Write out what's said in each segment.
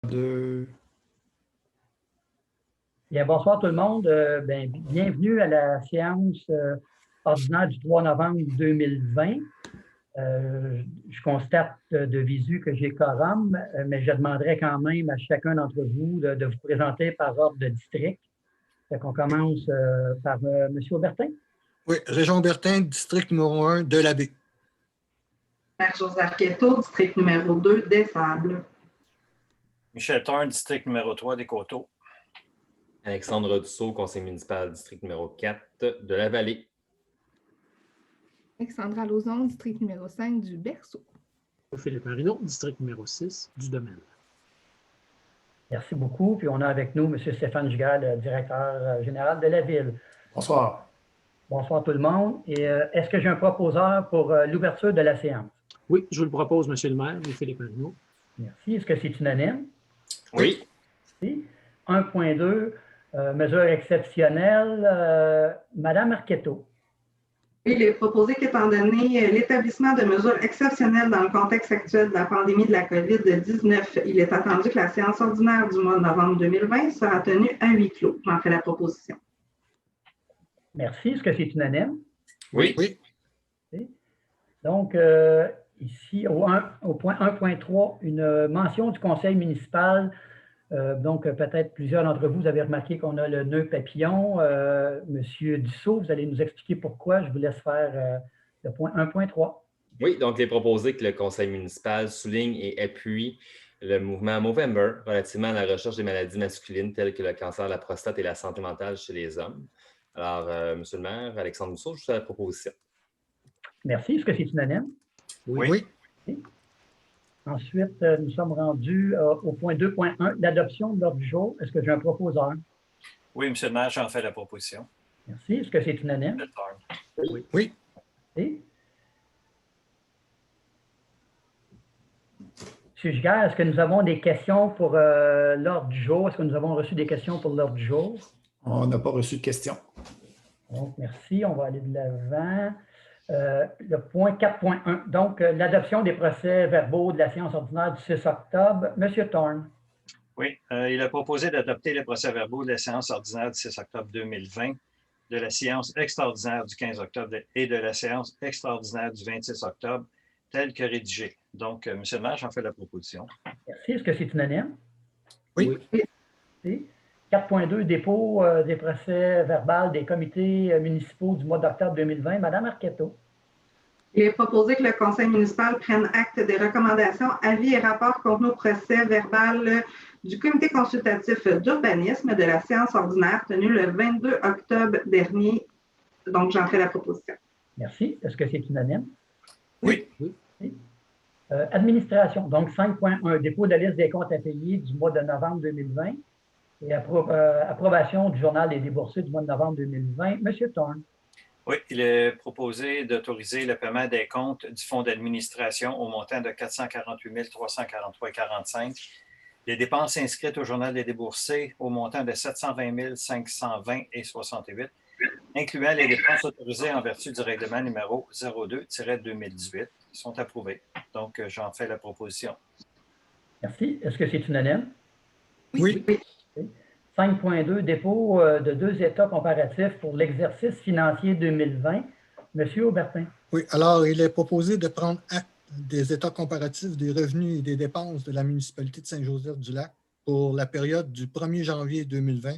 2. Bien, bonsoir tout le monde. Bienvenue à la séance ordinaire du 3 novembre 2020. Je constate de visu que j'ai quorum, mais je demanderai quand même à chacun d'entre vous de vous présenter par ordre de district. On commence par M. Aubertin. Oui, Région Aubertin, district numéro 1 de la baie. Marie-Josée Arquetto, district numéro 2 des Sables. Michel Thorne, district numéro 3 des Coteaux. Alexandre Dussault, conseil municipal, district numéro 4 de la Vallée. Alexandra Lauzon, district numéro 5 du Berceau. Philippe Marino, district numéro 6 du Domaine. Merci beaucoup. Puis on a avec nous M. Stéphane Giguère, le directeur général de la Ville. Bonsoir. Bonsoir tout le monde. Et est-ce que j'ai un proposeur pour l'ouverture de la séance? Oui, je vous le propose, M. le maire, Philippe Marino. Merci. Est-ce que c'est unanime? Oui. Merci. 1.2, mesure exceptionnelle. Madame Arquetto. Il est proposé qu'étant donné l'établissement de mesures exceptionnelles dans le contexte actuel de la pandémie de la COVID-19, il est attendu que la séance ordinaire du mois de novembre 2020 sera tenue à huis clos. J'en fais la proposition. Merci. Est-ce que c'est unanime? Oui. Oui. Donc, ici, au point 1.3, une mention du conseil municipal. Donc, peut-être plusieurs d'entre vous avez remarqué qu'on a le nœud papillon. Monsieur Dussault, vous allez nous expliquer pourquoi. Je vous laisse faire le point 1.3. Oui, donc il est proposé que le conseil municipal souligne et appuie le mouvement Movember relativement à la recherche des maladies masculines telles que le cancer de la prostate et la santé mentale chez les hommes. Alors, Monsieur le maire, Alexandre Dussault, je vous fais la proposition. Merci. Est-ce que c'est unanime? Oui. Oui. Ensuite, nous sommes rendus au point 2.1, l'adoption de l'ordre du jour. Est-ce que j'ai un proposeur? Oui, M. le maire, j'en fais la proposition. Merci. Est-ce que c'est unanime? Michel Thorne. Oui. Merci. M. Giguère, est-ce que nous avons des questions pour l'ordre du jour? Est-ce que nous avons reçu des questions pour l'ordre du jour? On n'a pas reçu de questions. Donc, merci. On va aller de l'avant. Le point 4.1, donc l'adoption des procès-verbaux de la séance ordinaire du 6 octobre. Monsieur Thorne. Oui, il a proposé d'adopter les procès-verbaux de la séance ordinaire du 6 octobre 2020, de la séance extraordinaire du 15 octobre et de la séance extraordinaire du 26 octobre, tels que rédigés. Donc, M. le maire, j'en fais la proposition. Merci. Est-ce que c'est unanime? Oui. Merci. 4.2, dépôt des procès-verbaux des comités municipaux du mois d'octobre 2020. Madame Arquetto. Il est proposé que le conseil municipal prenne acte des recommandations, avis et rapports contenus au procès-verbal du comité consultatif d'urbanisme de la séance ordinaire tenue le 22 octobre dernier. Donc, j'en fais la proposition. Merci. Est-ce que c'est unanime? Oui. Administration. Donc, 5.1, dépôt de la liste des comptes à payer du mois de novembre 2020 et approbation du journal des déboursés du mois de novembre 2020. Monsieur Thorne. Oui, il est proposé d'autoriser le paiement des comptes du fonds d'administration au montant de 448 343,45 $. Les dépenses inscrites au journal des déboursés au montant de 720 520,68 $, incluant les dépenses autorisées en vertu du règlement numéro 02-2018, sont approuvées. Donc, j'en fais la proposition. Merci. Est-ce que c'est unanime? Oui. 5.2, dépôt de 2 états comparatifs pour l'exercice financier 2020. Monsieur Aubertin. Oui. Alors, il est proposé de prendre acte des états comparatifs des revenus et des dépenses de la municipalité de Saint-Joseph-du-Lac pour la période du 1er janvier 2020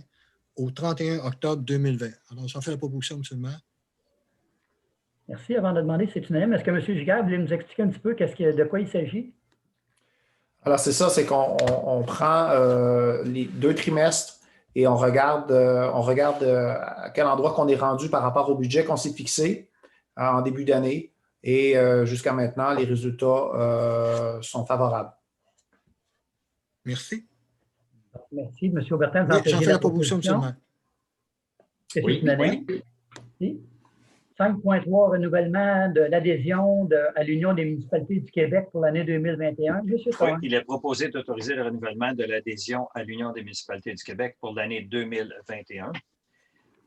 au 31 octobre 2020. Alors, j'en fais la proposition, M. le maire. Merci. Avant de demander si c'est unanime, est-ce que M. Giguère voulait nous expliquer un petit peu de quoi il s'agit? Alors, c'est ça, c'est qu'on prend les 2 trimestres et on regarde à quel endroit qu'on est rendu par rapport au budget qu'on s'est fixé en début d'année. Et jusqu'à maintenant, les résultats sont favorables. Merci. Merci. M. Aubertin, vous Oui, en faisiez j'en fais la proposition, M. le maire. Est-ce que Oui. c'est unanime? Oui. 5.3, renouvellement de l'adhésion à l'Union des municipalités du Québec pour l'année 2021. Monsieur Oui, Thorne. il est proposé d'autoriser le renouvellement de l'adhésion à l'Union des municipalités du Québec pour l'année 2021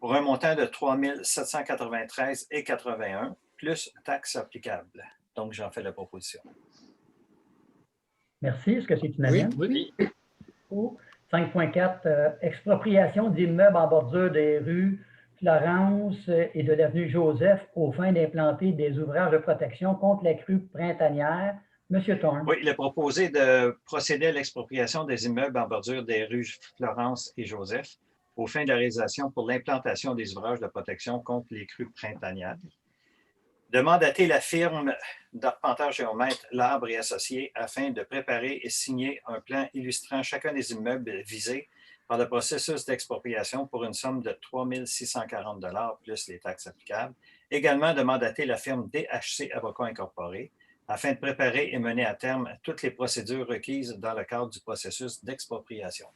pour un montant de 3 793,81 $, plus taxes applicables. Donc, j'en fais la proposition. Merci. Est-ce que c'est unanime? Oui. 5.4, expropriation d'immeubles en bordure des rues Florence et de l'avenue Joseph aux fins d'implanter des ouvrages de protection contre la crue printanière. Monsieur Thorne. Oui, il est proposé de procéder à l'expropriation des immeubles en bordure des rues Florence et Joseph aux fins de la réalisation pour l'implantation des ouvrages de protection contre les crues printanières. De mandater la firme d'arpenteur géomètre L'Arbre et Associés afin de préparer et signer un plan illustrant chacun des immeubles visés par le processus d'expropriation pour une somme de 3 640 $ plus les taxes applicables. Également, de mandater la firme DHC Avocats Incorporés afin de préparer et mener à terme toutes les procédures requises dans le cadre du processus d'expropriation.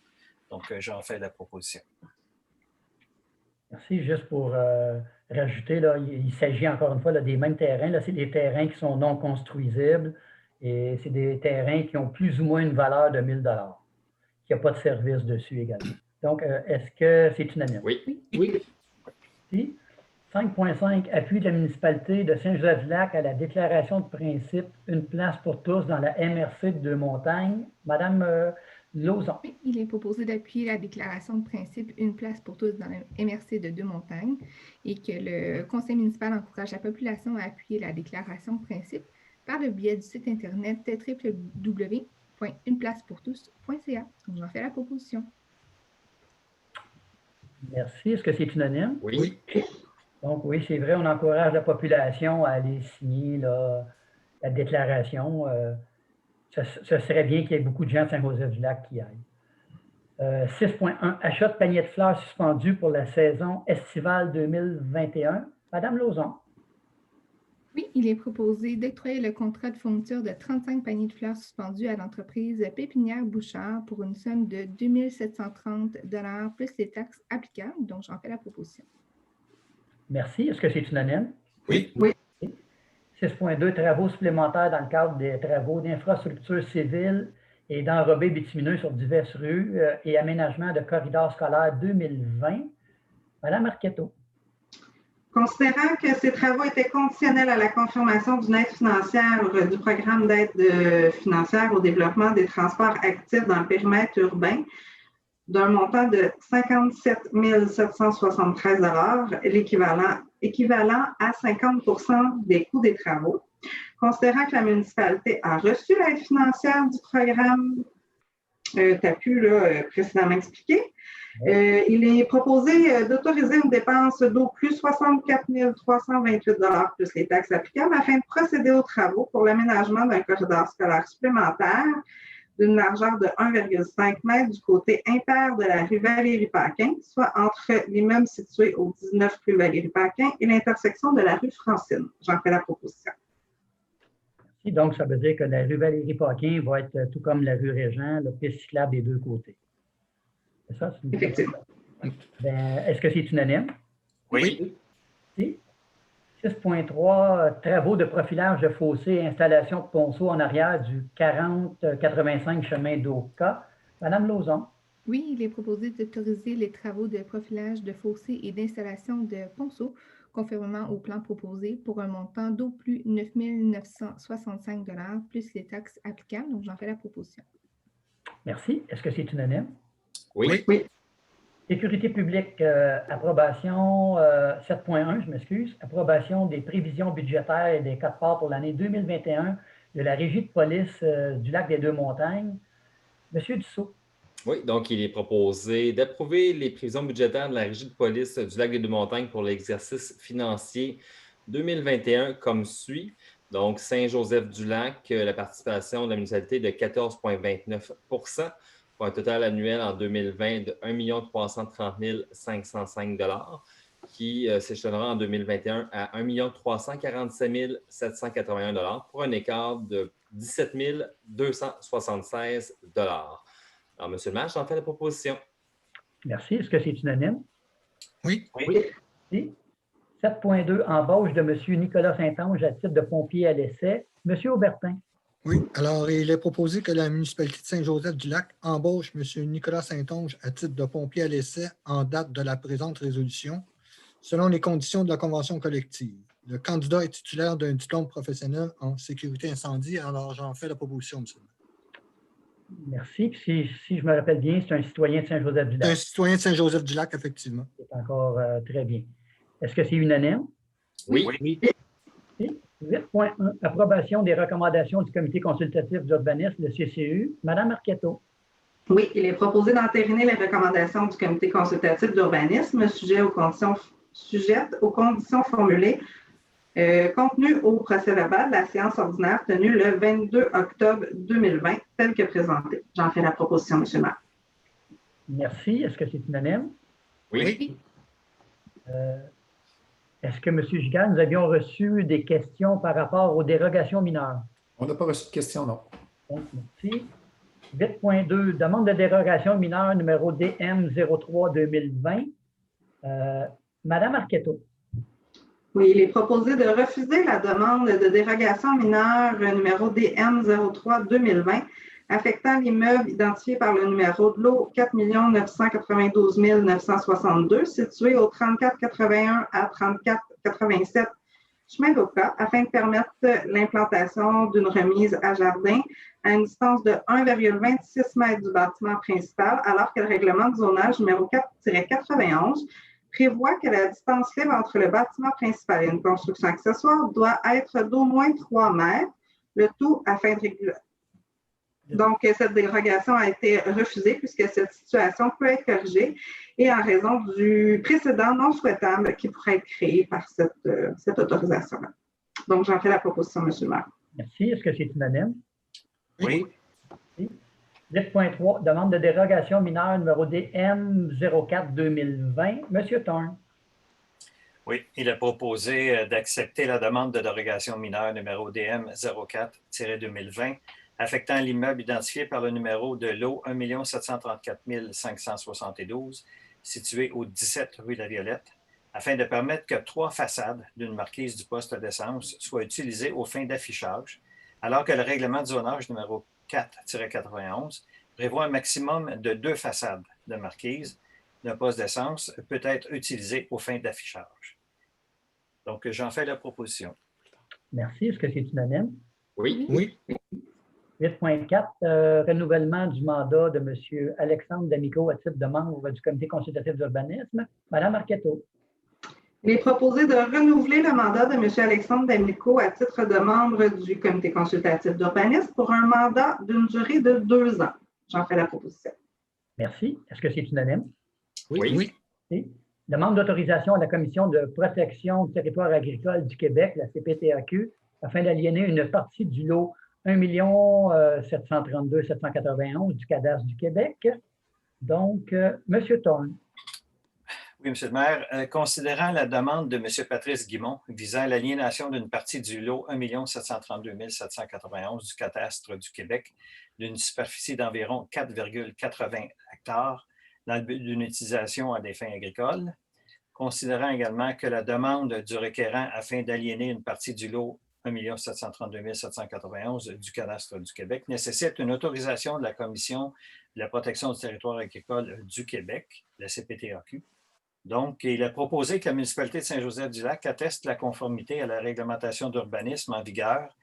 Donc, j'en fais la proposition. Merci. Juste pour rajouter, là, il s'agit encore une fois là, des mêmes terrains. Là, c'est des terrains qui sont non construisibles et c'est des terrains qui ont plus ou moins une valeur de 1 000 $. Il n'y a pas de service dessus également. Donc, est-ce que c'est unanime? Oui. Oui. Merci. 5.5, appui de la municipalité de Saint-Joseph-du-Lac à la déclaration de principe Une place pour tous dans la MRC de Deux-Montagnes. Madame Lauzon. Oui, il est proposé d'appuyer la déclaration de principe Une place pour tous dans la MRC de Deux-Montagnes et que le conseil municipal encourage la population à appuyer la déclaration de principe par le biais du site internet www.uneplacepourtous.ca. J'en fais la proposition. Merci. Est-ce que c'est unanime? Oui. Donc, oui, c'est vrai, on encourage la population à aller signer là, la déclaration. Ce serait bien qu'il y ait beaucoup de gens de Saint-Joseph-du-Lac qui aillent. 6.1, achat de paniers de fleurs suspendus pour la saison estivale 2021. Madame Lauzon. Oui, il est proposé d'octroyer le contrat de fourniture de 35 paniers de fleurs suspendus à l'entreprise Pépinière Bouchard pour une somme de 2 730 $ plus les taxes applicables. Donc, j'en fais la proposition. Merci. Est-ce que c'est unanime? Oui. 6.2, travaux supplémentaires dans le cadre des travaux d'infrastructure civile et d'enrobés bitumineux sur diverses rues et aménagement de corridors scolaires 2020. Madame Arquetto. Considérant que ces travaux étaient conditionnels à la confirmation d'une aide financière du programme d'aide financière au développement des transports actifs dans le périmètre urbain d'un montant de 57 773 $, équivalent à 50 % des coûts des travaux. Considérant que la municipalité a reçu l'aide financière du programme TAPU précédemment expliqué, il est proposé d'autoriser une dépense d'au plus 64 328 $ plus les taxes applicables afin de procéder aux travaux pour l'aménagement d'un corridor scolaire supplémentaire d'une largeur de 1,5 m du côté impair de la rue Valérie-Paquin, soit entre l'immeuble situé au 19 rue Valérie-Paquin et l'intersection de la rue Francine. J'en fais la proposition. Merci. Donc, ça veut dire que la rue Valérie-Paquin va être tout comme la rue Régent, le piste cyclable des deux côtés. C'est ça? Effectivement. Est-ce que c'est unanime? Oui. 6.3, travaux de profilage de fossés et installation de ponceaux en arrière du 4085 chemin d'Oka. Madame Lauzon. Oui, il est proposé d'autoriser les travaux de profilage de fossés et d'installation de ponceaux conformément au plan proposé pour un montant d'au plus 9 965 $ plus les taxes applicables. Donc, j'en fais la proposition. Merci. Est-ce que c'est unanime? Oui. Sécurité publique, approbation 7.1, je m'excuse, approbation des prévisions budgétaires et des quotes-parts pour l'année 2021 de la Régie de police du lac des Deux-Montagnes. Monsieur Dussault. Oui, donc il est proposé d'approuver les prévisions budgétaires de la Régie de police du lac des Deux-Montagnes pour l'exercice financier 2021 comme suit. Donc, Saint-Joseph-du-Lac, la participation de la municipalité de 14,29 % pour un total annuel en 2020 de 1 330 505 $ qui s'échelonnera en 2021 à 1 347 781 $ pour un écart de 17 276 $. Alors, M. le maire, j'en fais la proposition. Merci. Est-ce que c'est unanime? Oui. 7.2, embauche de M. Nicolas Saint-Onge à titre de pompier à l'essai. M. Aubertin. Oui. Alors, il est proposé que la municipalité de Saint-Joseph-du-Lac embauche M. Nicolas Saint-Onge à titre de pompier à l'essai en date de la présente résolution, selon les conditions de la convention collective. Le candidat est titulaire d'un diplôme professionnel en sécurité incendie. Alors, j'en fais la proposition, monsieur. Merci. Puis si je me rappelle bien, c'est un citoyen de C'est un Saint-Joseph-du-Lac. citoyen de Saint-Joseph-du-Lac, effectivement. C'est encore très bien. Est-ce que c'est unanime? Oui. Oui. 8.1, approbation des recommandations du Comité consultatif d'urbanisme, le CCU. Madame Marquetto. Oui, il est proposé d'entériner les recommandations du Comité consultatif d'urbanisme sujettes aux conditions formulées contenues au procès-verbal de la séance ordinaire tenue le 22 octobre 2020, tel que présenté. J'en fais la proposition, M. le maire. Merci. Est-ce que c'est unanime? Oui. Est-ce que, M. Giguère, nous avions reçu des questions par rapport aux dérogations mineures? On n'a pas reçu de questions, non. Donc, merci. 8.2, demande de dérogation mineure numéro DM 03-2020. Madame Arquetto. Oui, il est proposé de refuser la demande de dérogation mineure numéro DM 03-2020 affectant l'immeuble identifié par le numéro de lot 4 992 962 situé au 3481 à 3487 chemin d'Oka afin de permettre l'implantation d'une remise à jardin à une distance de 1,26 m du bâtiment principal, alors que le règlement de zonage numéro 4-91 prévoit que la distance libre entre le bâtiment principal et une construction accessoire doit être d'au moins 3 mètres, le tout afin de réguler. Donc, cette dérogation a été refusée puisque cette situation peut être corrigée et en raison du précédent non souhaitable qui pourrait être créé par cette autorisation-là. Donc, j'en fais la proposition, M. le maire. Merci. Est-ce que c'est unanime? Oui. 10.3, demande de dérogation mineure numéro DM 04-2020. M. Thorne. Oui, il a proposé d'accepter la demande de dérogation mineure numéro DM 04-2020 affectant l'immeuble identifié par le numéro de lot 1 734 572 situé au 17 rue La Violette, afin de permettre que 3 façades d'une marquise du poste d'essence soient utilisées aux fins d'affichage, alors que le règlement de zonage numéro 4-91 prévoit un maximum de 2 façades de marquise d'un poste d'essence peut être utilisé aux fins d'affichage. Donc, j'en fais la proposition. Merci. Est-ce que c'est unanime? Oui. Oui. 8.4, renouvellement du mandat de M. Alexandre D'Amico à titre de membre du Comité consultatif d'urbanisme. Madame Arquetto. Il est proposé de renouveler le mandat de M. Alexandre D'Amico à titre de membre du Comité consultatif d'urbanisme pour un mandat d'une durée de 2 ans. J'en fais la proposition. Merci. Est-ce que c'est unanime? Oui. Demande d'autorisation à la Commission de protection du territoire agricole du Québec, la CPTAQ, afin d'aliéner une partie du lot 1 732 791 du cadastre du Québec. Donc, M. Thorne. Oui, M. le maire. Considérant la demande de M. Patrice Guimont visant l'aliénation d'une partie du lot 1 732 791 du cadastre du Québec d'une superficie d'environ 4,80 hectares dans le but d'une utilisation à des fins agricoles, considérant également que la demande du requérant afin d'aliéner une partie du lot 1 732 791 du cadastre du Québec nécessite une autorisation de la Commission de la protection du territoire agricole du Québec, la CPTAQ. Donc, il a proposé que la municipalité de Saint-Joseph-du-Lac atteste la conformité à la réglementation d'urbanisme en vigueur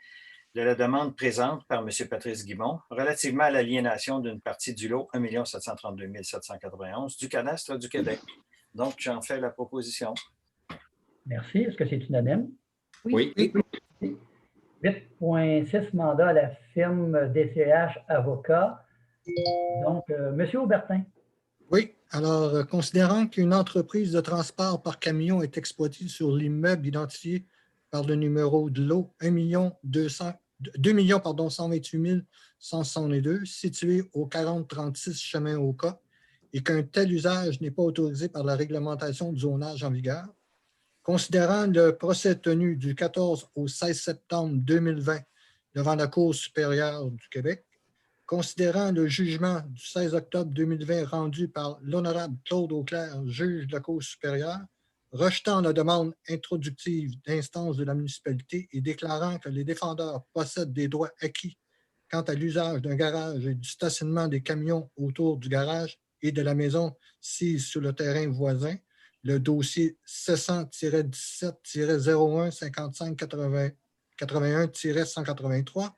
de la demande présente par M. Patrice Guimont relativement à l'aliénation d'une partie du lot 1 732 791 du cadastre du Québec. Donc, j'en fais la proposition. Merci. Est-ce que c'est unanime? Oui. 8.6, mandat à la firme DCH Avocat. Donc, M. Aubertin. Oui. Alors, considérant qu'une entreprise de transport par camion est exploitée sur l'immeuble identifié par le numéro de lot 2 128 162 situé au 4036 chemin Oka et qu'un tel usage n'est pas autorisé par la réglementation du zonage en vigueur, considérant le procès tenu du 14 au 16 septembre 2020 devant la Cour supérieure du Québec, considérant le jugement du 16 octobre 2020 rendu par l'honorable Claude Auclair, juge de la Cour supérieure, rejetant la demande introductive d'instance de la municipalité et déclarant que les défendeurs possèdent des droits acquis quant à l'usage d'un garage et du stationnement des camions autour du garage et de la maison sise sur le terrain voisin, le dossier 700-17-01-55-81-183,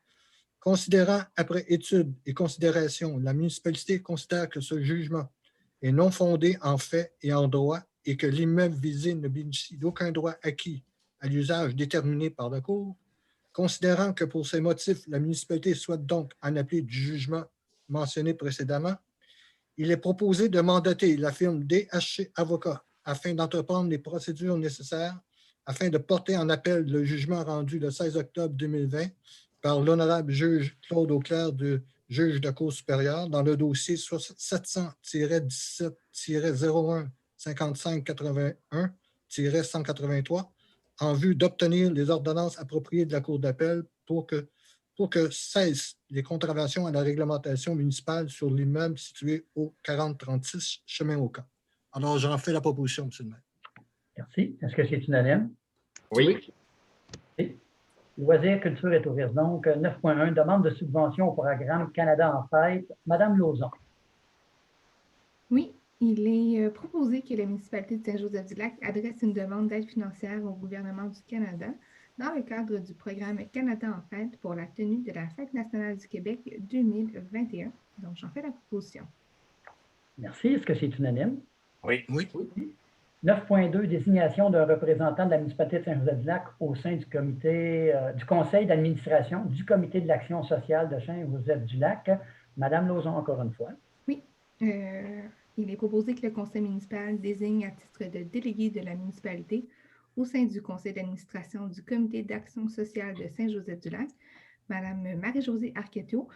Considérant après étude et considération, la municipalité considère que ce jugement est non fondé en fait et en droit et que l'immeuble visé ne bénéficie d'aucun droit acquis à l'usage déterminé par la Cour. Considérant que pour ces motifs, la municipalité souhaite donc en appeler du jugement mentionné précédemment, il est proposé de mandater la firme DHC Avocats afin d'entreprendre les procédures nécessaires afin de porter en appel le jugement rendu le 16 octobre 2020 par l'honorable juge Claude Auclair, du juge de Cour supérieure, dans le dossier 700-17-01-5581-183, en vue d'obtenir les ordonnances appropriées de la Cour d'appel pour que cessent les contraventions à la réglementation municipale sur l'immeuble situé au 4036 Chemin au Camp. Alors, j'en fais la proposition, M. le maire. Merci. Est-ce que c'est unanime? Oui. Loisirs, culture et tourisme. Donc, 9.1, demande de subvention au programme Canada en fête. Madame Lauzon. Oui, il est proposé que la municipalité de Saint-Joseph-du-Lac adresse une demande d'aide financière au gouvernement du Canada dans le cadre du programme Canada en fête pour la tenue de la Fête nationale du Québec 2021. Donc, j'en fais la proposition. Merci. Est-ce que c'est unanime? Oui. 9.2, désignation d'un représentant de la municipalité de Saint-Joseph-du-Lac au sein du comité, du conseil d'administration du comité de l'action sociale de Saint-Joseph-du-Lac. Madame Lauzon, encore une fois. Oui. Il est proposé que le conseil municipal désigne à titre de délégué de la municipalité au sein du conseil d'administration du comité d'action sociale de Saint-Joseph-du-Lac, Mme Marie-Josée Arquetteau,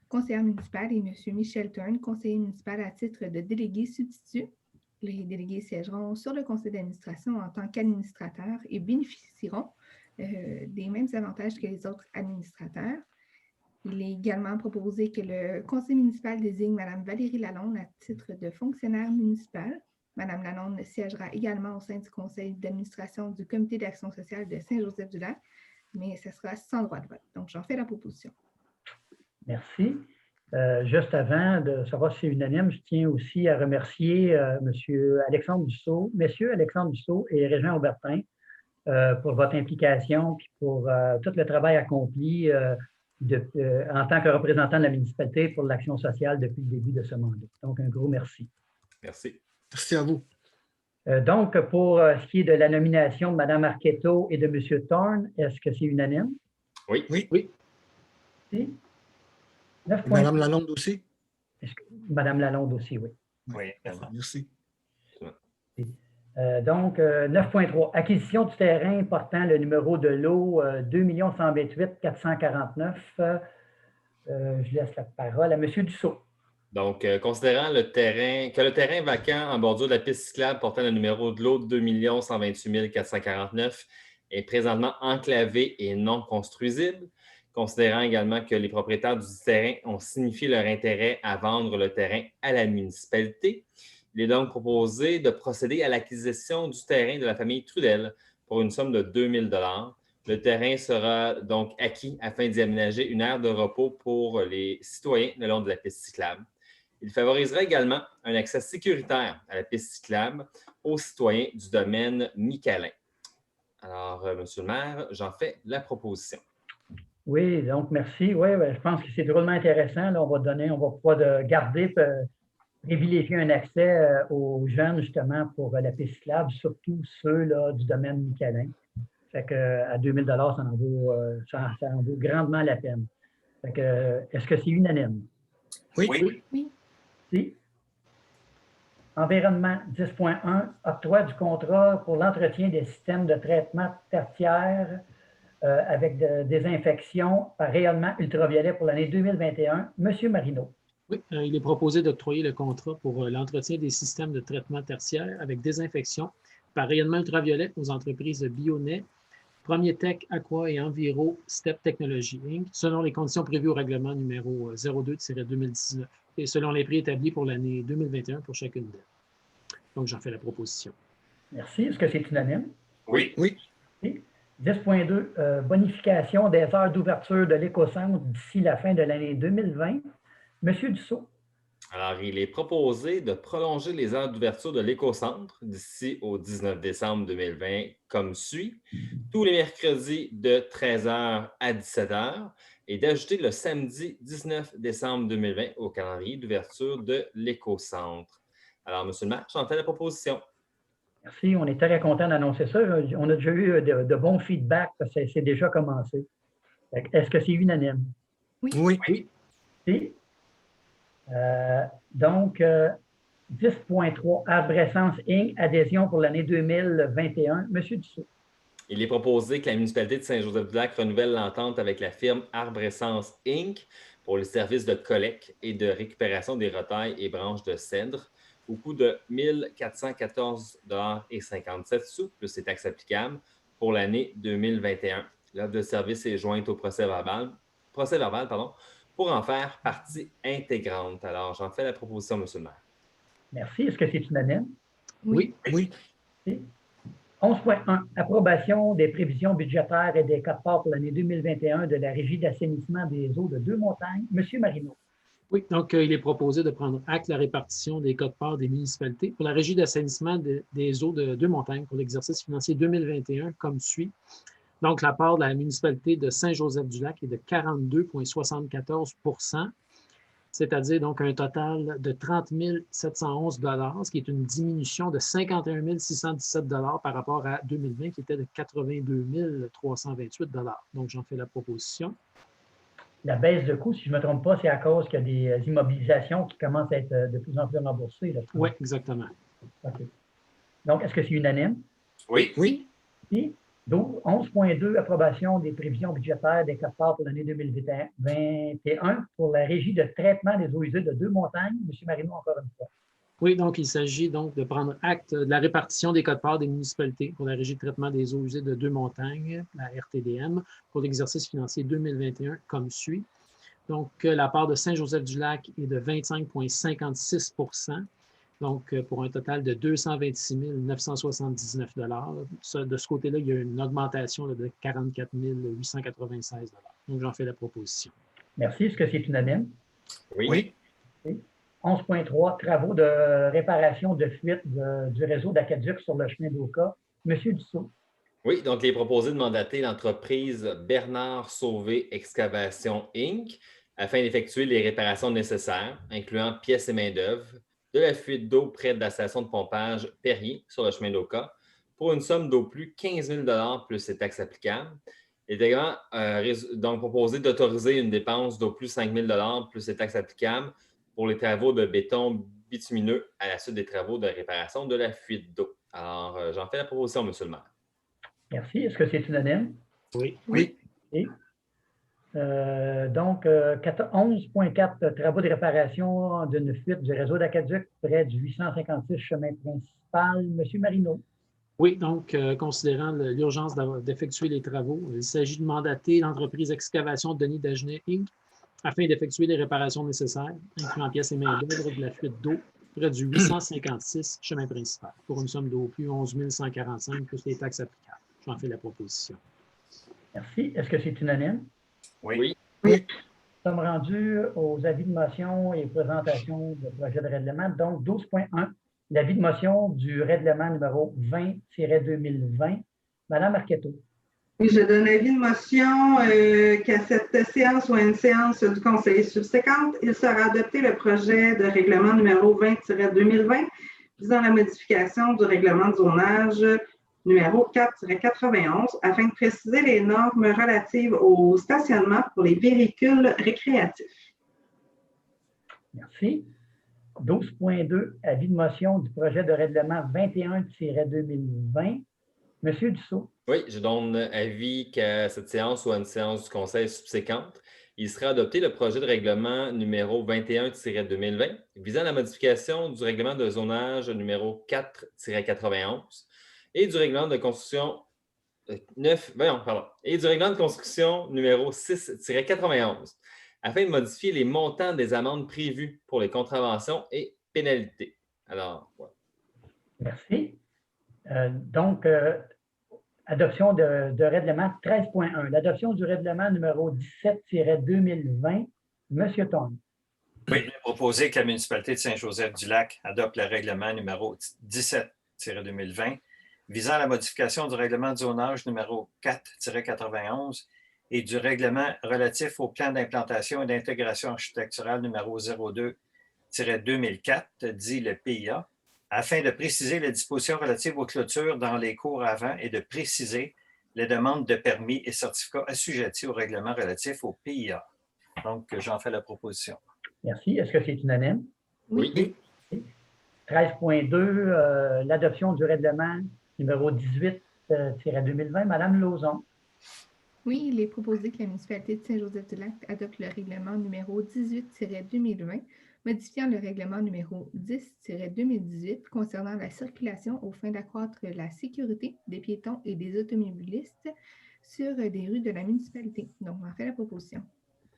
conseillère municipale, et M. Michel Turn, conseiller municipal à titre de délégué substitut. Les délégués siégeront sur le conseil d'administration en tant qu'administrateurs et bénéficieront des mêmes avantages que les autres administrateurs. Il est également proposé que le conseil municipal désigne Mme Valérie Lalonde à titre de fonctionnaire municipal. Mme Lalonde siégera également au sein du conseil d'administration du comité d'action sociale de Saint-Joseph-du-Lac, mais ce sera sans droit de vote. Donc, j'en fais la proposition. Merci. Juste avant de savoir si c'est unanime, je tiens aussi à remercier Messieurs Alexandre Dussault et Régent Aubertin pour votre implication et pour tout le travail accompli en tant que représentant de la municipalité pour l'action sociale depuis le début de ce mandat. Donc, un gros merci. Merci. Merci à vous. Donc, pour ce qui est de la nomination de Mme Arquetteau et de M. Thorne, est-ce que c'est unanime? Oui. Oui. Si? Mme Lalonde aussi? Madame Lalonde aussi, oui. Oui, merci. Donc, 9.3, acquisition du terrain portant le numéro de lot 2 128 449. Je laisse la parole à M. Dussault. Donc, considérant que le terrain vacant en bordure de la piste cyclable portant le numéro de lot 2 128 449 est présentement enclavé et non construisible, considérant également que les propriétaires du terrain ont signifié leur intérêt à vendre le terrain à la municipalité, il est donc proposé de procéder à l'acquisition du terrain de la famille Trudel pour une somme de 2 000 $. Le terrain sera donc acquis afin d'y aménager une aire de repos pour les citoyens le long de la piste cyclable. Il favorisera également un accès sécuritaire à la piste cyclable aux citoyens du domaine Micalin. Alors, Monsieur le maire, j'en fais la proposition. Oui, donc merci. Oui, je pense que c'est drôlement intéressant. Là, on va pouvoir garder, privilégier un accès aux jeunes, justement, pour la piste cyclable, surtout ceux là, du domaine Micalin. Fait qu'à 2 000 $, ça en vaut grandement la peine. Fait que, est-ce que c'est unanime? Oui. Si. Environnement 10.1, octroi du contrat pour l'entretien des systèmes de traitement tertiaire avec désinfection par rayonnement ultraviolet pour l'année 2021. Monsieur Marino. Oui, il est proposé d'octroyer le contrat pour l'entretien des systèmes de traitement tertiaire avec désinfection par rayonnement ultraviolet aux entreprises Bionet, Premier Tech, Aqua et Enviro Step Technology Inc., selon les conditions prévues au règlement numéro 02-2019 et selon les prix établis pour l'année 2021 pour chacune d'elles. Donc, j'en fais la proposition. Merci. Est-ce que c'est unanime? Oui. 10.2, bonification des heures d'ouverture de l'éco-centre d'ici la fin de l'année 2020. Monsieur Dussault. Alors, il est proposé de prolonger les heures d'ouverture de l'éco-centre d'ici au 19 décembre 2020 comme suit. Tous les mercredis de 13h à 17h et d'ajouter le samedi 19 décembre 2020 au calendrier d'ouverture de l'Écocentre. Alors, M. le maire, j'en fais la proposition. Merci, on est très content d'annoncer ça. On a déjà eu de bons feedbacks, parce que c'est déjà commencé. Est-ce que c'est unanime? Oui. Oui. Donc, 10.3, Arborescence Inc., adhésion pour l'année 2021. Monsieur Dussault. Il est proposé que la municipalité de Saint-Joseph-du-Lac renouvelle l'entente avec la firme Arborescence Inc. pour les services de collecte et de récupération des retailles et branches de cèdre au coût de 1 414,57 plus les taxes applicables pour l'année 2021. L'offre de service est jointe au procès-verbal pour en faire partie intégrante. Alors, j'en fais la proposition, M. le maire. Merci. Est-ce que c'est unanime? Oui. 11.1, approbation des prévisions budgétaires et des quotes-parts pour l'année 2021 de la Régie d'assainissement des eaux de Deux-Montagnes. Monsieur Marino. Oui, donc il est proposé de prendre acte de la répartition des quotes-parts des municipalités pour la Régie d'assainissement des eaux de Deux-Montagnes pour l'exercice financier 2021 comme suit. Donc, la part de la municipalité de Saint-Joseph-du-Lac est de 42,74 %, c'est-à-dire donc un total de 30 711 $, ce qui est une diminution de 51 617 $ par rapport à 2020, qui était de 82 328 $. Donc, j'en fais la proposition. La baisse de coût, si je ne me trompe pas, c'est à cause qu'il y a des immobilisations qui commencent à être de plus en plus remboursées. Oui, exactement. OK. Donc, est-ce que c'est unanime? Oui. Oui. 11.2, approbation des prévisions budgétaires des quotes-parts pour l'année 2021 pour la Régie de traitement des eaux usées de Deux-Montagnes. M. Marino, encore une fois. Oui, donc il s'agit donc de prendre acte de la répartition des quotes-parts des municipalités pour la Régie de traitement des eaux usées de Deux-Montagnes, la RTDM, pour l'exercice financier 2021 comme suit. Donc, la part de Saint-Joseph-du-Lac est de 25,56 %. Donc, pour un total de 226 979 $. De ce côté-là, il y a une augmentation de 44 896 $. Donc, j'en fais la proposition. Merci. Est-ce que c'est unanime? Oui. 11.3, travaux de réparation de fuite du réseau d'Aqueduc sur le chemin d'Oka. Monsieur Dussault. Oui, donc il est proposé de mandater l'entreprise Bernard Sauvé Excavation Inc. afin d'effectuer les réparations nécessaires, incluant pièces et main-d'œuvre, de la fuite d'eau près de la station de pompage Perrier sur le chemin d'Oka pour une somme d'au plus 15 000 $ plus les taxes applicables. Il est également donc proposé d'autoriser une dépense d'au plus 5 000 $ plus les taxes applicables pour les travaux de béton bitumineux à la suite des travaux de réparation de la fuite d'eau. Alors, j'en fais la proposition, M. le maire. Merci. Est-ce que c'est unanime? Oui. Et, donc, 11.4, travaux de réparation d'une fuite du réseau d'Aqueduc près du 856 chemin principal. Monsieur Marino. Oui, donc, considérant l'urgence d'effectuer les travaux, il s'agit de mandater l'entreprise Excavation Denis Dagenet Inc. afin d'effectuer les réparations nécessaires, incluant pièces et main-d'œuvre de la fuite d'eau près du 856 chemin principal, pour une somme d'au plus 11 145 plus les taxes applicables. J'en fais la proposition. Merci. Est-ce que c'est unanime? Oui. Nous sommes rendus aux avis de motion et présentation de projet de règlement. Donc, 12.1, l'avis de motion du règlement numéro 20-2020. Madame Marquetto. Oui, je donne avis de motion qu'à cette séance ou à une séance du Conseil subséquente, il sera adopté le projet de règlement numéro 20-2020 visant la modification du règlement de zonage numéro 4-91 afin de préciser les normes relatives au stationnement pour les véhicules récréatifs. Merci. 12.2, avis de motion du projet de règlement 21-2020. Monsieur Dussault. Oui, je donne avis qu'à cette séance ou à une séance du Conseil subséquente, il sera adopté le projet de règlement numéro 21-2020 visant la modification du règlement de zonage numéro 4-91 et du règlement de construction et du règlement de construction numéro 6-91 afin de modifier les montants des amendes prévues pour les contraventions et pénalités. Alors, voilà. Merci. Donc, adoption de règlement 13.1. L'adoption du règlement numéro 17-2020. Monsieur Thorne. Oui, il est proposé que la municipalité de Saint-Joseph-du-Lac adopte le règlement numéro 17-2020 visant la modification du règlement de zonage numéro 4-91 et du règlement relatif au plan d'implantation et d'intégration architecturale numéro 02-2004, dit le PIA, afin de préciser les dispositions relatives aux clôtures dans les cours avant et de préciser les demandes de permis et certificats assujettis au règlement relatif au PIA. Donc, j'en fais la proposition. Merci. Est-ce que c'est unanime? Oui. 13.2, l'adoption du règlement numéro 18-2020. Madame Lauzon. Oui, il est proposé que la municipalité de Saint-Joseph-du-Lac adopte le règlement numéro 18-2020, modifiant le règlement numéro 10-2018 concernant la circulation aux fins d'accroître la sécurité des piétons et des automobilistes sur des rues de la municipalité. Donc, on en fait la proposition.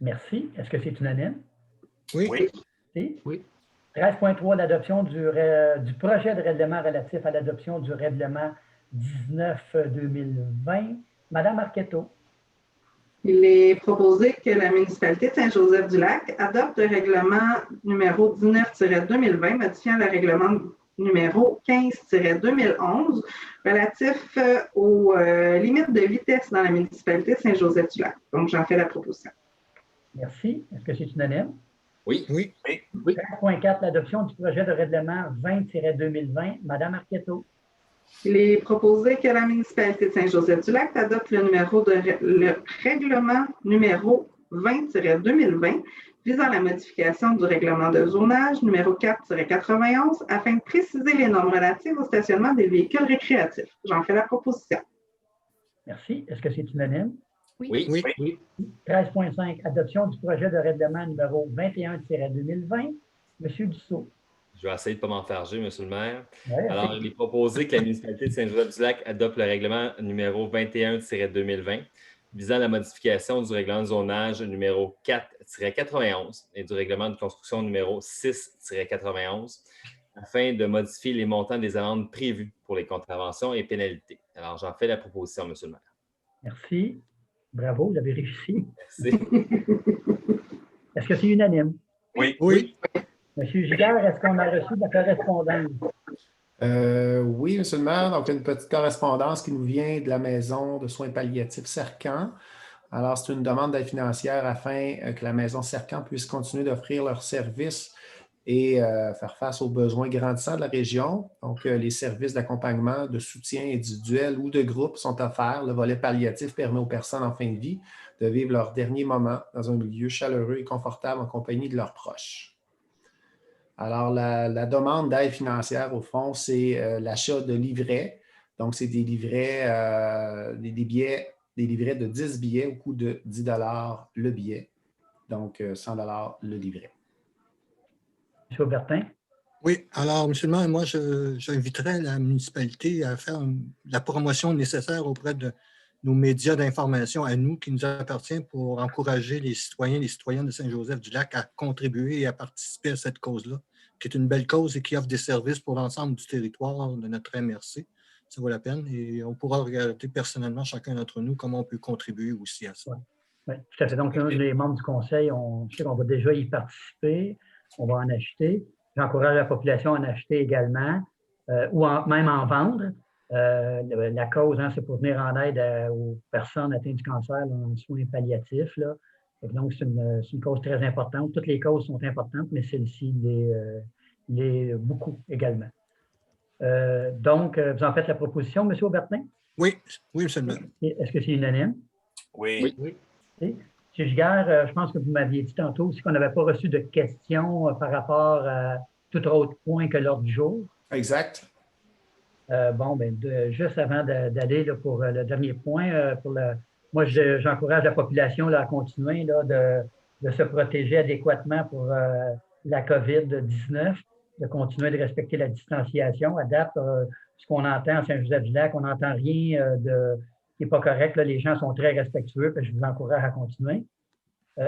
Merci. Est-ce que c'est unanime? Oui. Oui. 13.3, l'adoption du projet de règlement relatif à l'adoption du règlement 19-2020. Madame Arquetto. Il est proposé que la municipalité de Saint-Joseph-du-Lac adopte le règlement numéro 19-2020, modifiant le règlement numéro 15-2011 relatif aux limites de vitesse dans la municipalité de Saint-Joseph-du-Lac. Donc, j'en fais la proposition. Merci. Est-ce que c'est unanime? Oui. 13.4, l'adoption du projet de règlement 20-2020. Madame Arquetto. Il est proposé que la municipalité de Saint-Joseph-du-Lac adopte le règlement numéro 20-2020 visant la modification du règlement de zonage numéro 4-91 afin de préciser les normes relatives au stationnement des véhicules récréatifs. J'en fais la proposition. Merci. Est-ce que c'est unanime? Oui. 13.5, adoption du projet de règlement numéro 21-2020. Monsieur Dussault. Je vais essayer de ne pas m'enfarger, Monsieur le maire. Oui, Alors, il est proposé que la municipalité de Saint-Joseph-du-Lac adopte le règlement numéro 21-2020 visant la modification du règlement de zonage numéro 4-91 et du règlement de construction numéro 6-91 afin de modifier les montants des amendes prévues pour les contraventions et pénalités. Alors, j'en fais la proposition, Monsieur le maire. Merci. Bravo, vous avez réussi. Merci. Est-ce que c'est unanime? Oui. Monsieur Giguère, est-ce qu'on a reçu de la correspondance? Oui, Monsieur le maire. Donc, une petite correspondance qui nous vient de la maison de soins palliatifs Cercan. Alors, c'est une demande d'aide financière afin que la maison Cercan puisse continuer d'offrir leurs services et faire face aux besoins grandissants de la région. Donc, les services d'accompagnement, de soutien individuel ou de groupe sont offerts. Le volet palliatif permet aux personnes en fin de vie de vivre leurs derniers moments dans un milieu chaleureux et confortable en compagnie de leurs proches. Alors, la demande d'aide financière, au fond, c'est l'achat de livrets. Donc, c'est des livrets, des livrets de 10 billets au coût de 10 $ le billet. Donc, 100 $ le livret. M. Aubertin. Oui, alors, M. le maire, moi, j'inviterais la municipalité à faire la promotion nécessaire auprès de nos médias d'information à nous, qui nous appartient, pour encourager les citoyens et les citoyennes de Saint-Joseph-du-Lac à contribuer et à participer à cette cause-là, qui est une belle cause et qui offre des services pour l'ensemble du territoire de notre MRC. Ça vaut la peine et on pourra regarder personnellement, chacun d'entre nous, comment on peut contribuer aussi à ça. Oui, tout à fait. Donc, les membres du conseil, je sais qu'on va déjà y participer, on va en acheter. J'encourage la population à en acheter également ou même en vendre. La cause, c'est pour venir en aide aux personnes atteintes du cancer en soins palliatifs. Là. Donc, c'est une cause très importante. Toutes les causes sont importantes, mais celle-ci l'est beaucoup également. Donc, vous en faites la proposition, M. Aubertin? Oui, M. le maire. Est-ce que c'est unanime? Oui. M. Giguère, je pense que vous m'aviez dit tantôt aussi qu'on n'avait pas reçu de questions par rapport à tout autre point que l'ordre du jour. Exact. Juste avant d'aller pour le dernier point, moi, j'encourage la population là, à continuer là, de se protéger adéquatement pour la COVID-19, de continuer de respecter la distanciation. À date, ce qu'on entend à Saint-Joseph-du-Lac, on n'entend rien qui n'est pas correct. Là, les gens sont très respectueux, puis je vous encourage à continuer.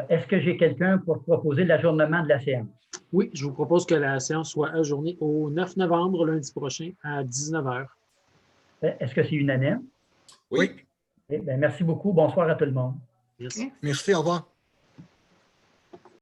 Est-ce que j'ai quelqu'un pour proposer l'ajournement de la séance? Oui, je vous propose que la séance soit ajournée au 9 novembre, lundi prochain, à 19 h. Est-ce que c'est unanime? Oui. Merci beaucoup. Bonsoir à tout le monde. Merci. Merci, au revoir.